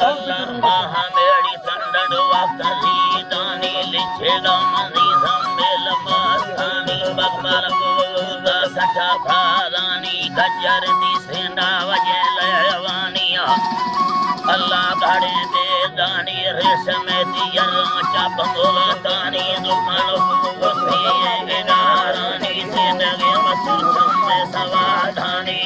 अल्लाह मेरी तंदड़ वक्त दानी लिखेगा मनी सम्मेल मस्तानी बकबर बुगा सचा फारानी गजर दी सेना वजे लवानिया अल्लाह घड़े दे दानी रेशम दियर चप मोलतानी दुकान उसे बिनारानी जिंदगी मसूचम में सवाधानी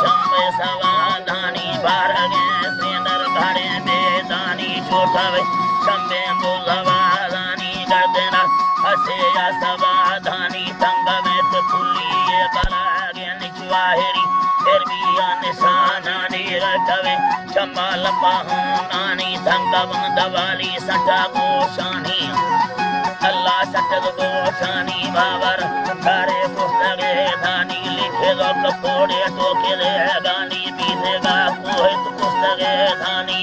चम्बे सवाधानी बारगे सेनर घड़े दे दानी छोटावे चम्बे बुलवादानी गर्दना हसे या सवाधानी तंगवे ते पुलिये बलागे निचवाहेरी फिर भी निशानानी रटवे चम्बल पाहुनानी तंगव दवाली सटा गोशानी अल्लाह सटद गोशानी बाबर सारे पुस्तके धानी लिखे दो कपोड़े टोके दे गानी बीतेगा कोई तो पुस्तके धानी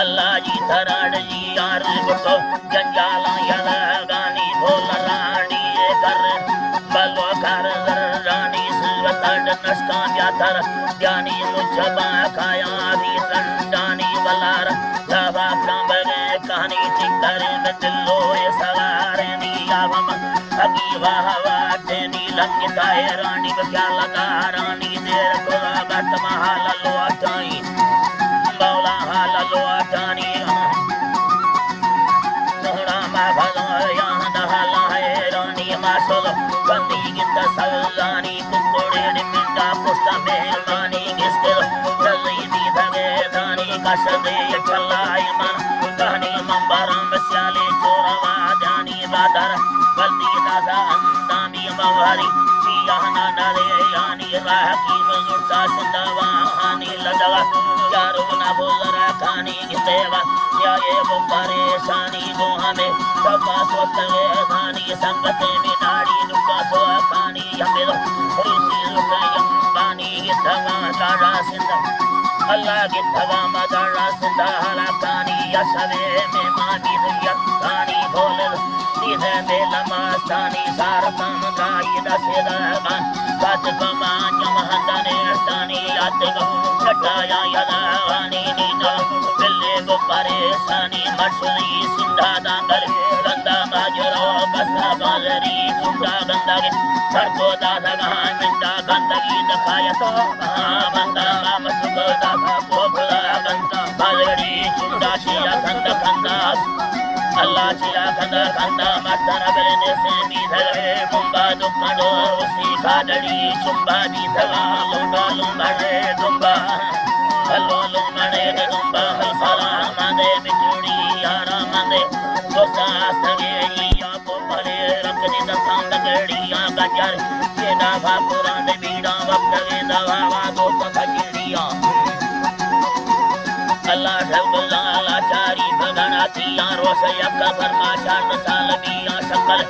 अल्लाह जी धराड़ जी यार को जंजाला यला गानी बोल रानी कर बलवा कर रानी सुवतड नस्ता जातर जानी मुझबा खाया भी तंडानी वलार जावा कांबरे कहानी चिंतरे में दिलो ये सवारे नी आवम अगी वाह वाह तेनी लंगिता है रानी क्या लगा रानी देर को गट महल लोटाई बौला हाल लोटानी सोना मा भलोया दहला है रानी मासोल बंदी गिंद सल्लानी कुकोड़े निमिंदा पुस्ता मेहमानी गिस्ते जल्दी दी धगे धानी कश दे चलाई मन कहानी मंबरम स्याले चोरवा जानी बादर बल्दी दादा अंदानी मवारी याना नरे यानी राकी मजुरता सिंधवा हानी लदवा यारो ना बोलरा खानी गितेवा या ये वो परेशानी गो हमें सबा सोतगे धानी संगते में नाड़ी दुका सो खानी हमें ऋषि रुकयम बानी गितवा तारा सिंध अल्लाह गितवा मदरा सिंध हला खानी यशवे में मानी दुया खानी बोल दीदे में लमास्तानी सारतम गाई दसेदगान बात कमान महंदने स्तानी यादगो चटाया यदावानी नीनो बिल्ले को परेशानी मशरी सिंधा दांगर गंदा माजरो बसा बाजरी चुंडा गंदगी सरको दादगान मिंदा गंदगी दखाया तो बंदा मसुको दादा कोबला गंदा बाजरी चुंडा चिया गंदा गंदा अल्लाह चिया गंदा गंदा मतना बलने से बीधरे मुंबा दुखड़ो उसी खादड़ी चुंबा बीधवा लोडा लुंबड़े दुंबा हलो लुंबड़े दुंबा सलाम दे बिचुड़ी यारा मंदे दोसा सगे या को भले रखनी दखान लगड़िया गजर केदा भाकुरा दे बीड़ा वक्त गे दवा वा दोसा खजड़िया अल्लाह सबला चारी भगनातिया रोसया कबर का चार साल बिया शकल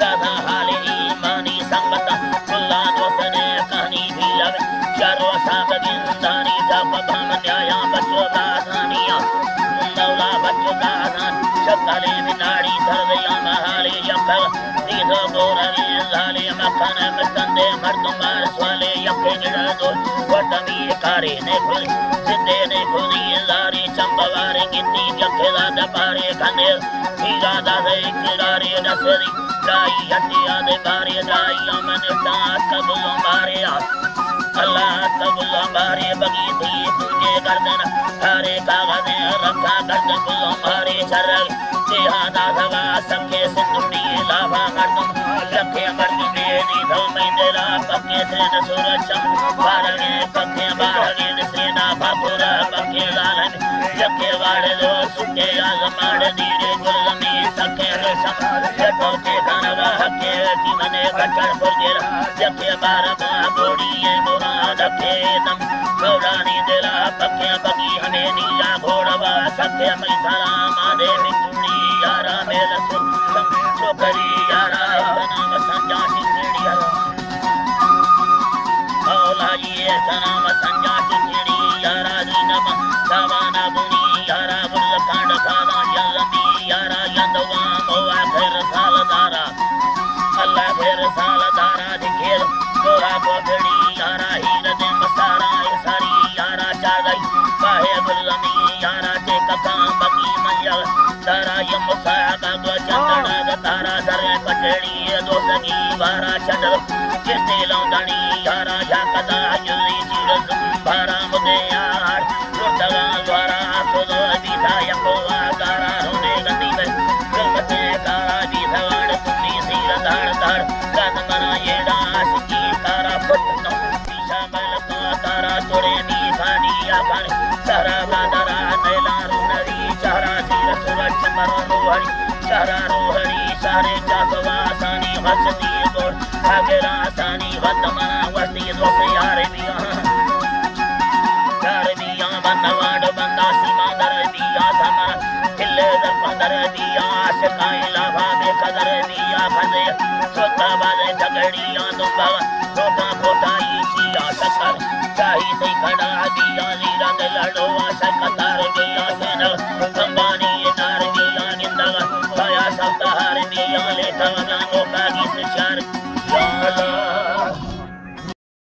दादा हाले ईमानी संगता कुल्ला दोसने कहानी भी लगे चारो साग जिंदानी जब भम न्याया बच्चों दानिया दौला बच्चों दान शकले बिनाड़ी धरया महाले यकल दीदो गोरवी लाले मखन मस्तंदे मर्दमार स्वाले यके गिड़ दो वटमी कारे ने खुल सिद्धे ने खुली लारी चंबवारे गिन्नी जखेला दपारे खने हीरा दादे किरारे दसरी दाई हटिया दे बारे दाई अमन दात कबुलों बारे अल्लाह कबुलों बारे बगी थी पूजे गर्दन थारे कागज़े रखा गर्दन बुलों बारे चरग तेहा दादवा संगे सिंधुड़ी लाभा मर्दम लखे मर्दम बेदी धो महिंद्रा पक्के से सूरज चम बारगे पक्के बारगे सेना बापुरा पक्के लालन लखे वाड़े दो सुके आजमाड़ दीरे गुलमी सके रेशम जटो के धनवा हके तिमने कचड़ फुरगेर जखे बारबा गोड़िए मुराद के दम गौरानी दिला पक्के बगी हमें नीला घोड़वा सके मैसारा मादे मिटुड़ी यारा मेल सुन छोकरी यारा नाम संजा चिंगड़ी मौला ये नाम संजा चिंगड़ी यारा दीनम सावाना गुनी यारा गुल कांड खाना यलमी यारा यंदवा मोआ फिर साल दारा अल्लाह फिर साल दारा दिखेर गोरा कोठड़ी यारा हीर दे मसारा सारी यारा चागई काहे गुलमी यारा ते कथा बकी मंजल तारा यम सागा गो चंदन तारा सरे पटड़ी दोसगी वारा चंदल किस्ते लौंदनी यारा जाकदा जुली चिरस भारा मुदे यार रुदगा द्वारा सुदो विधा यको आकारा रोने गंदी में गमते कारा विधवाड़ कुनी सीर धाड़ धाड़ कदमना येड़ा आशिकी कारा फुटनो पीछा मलका तारा तोड़े नी खानी या खानी तारा बादरा नैला रुनरी चारा तीर सुरज मरो रोहरी चारा रोहरी सारे चासवा सानी हसती गोड़ भागेरा सानी वतमना वस्ती दोसे यारे बिया बनवाड़ बंदा सीमा दर दिया धमर हिले दर पंदर दिया आशकाई लाभा बेकदर दिया भजे सोता बाजे झगड़िया दुबा रोटा फोटाई चिया शकर चाही से खड़ा दिया लीरा दे लड़ो आशकतार दिया सेन कंबानी नार दिया गिंदगा पाया सप्ताहार दिया लेटा गांगो का गीत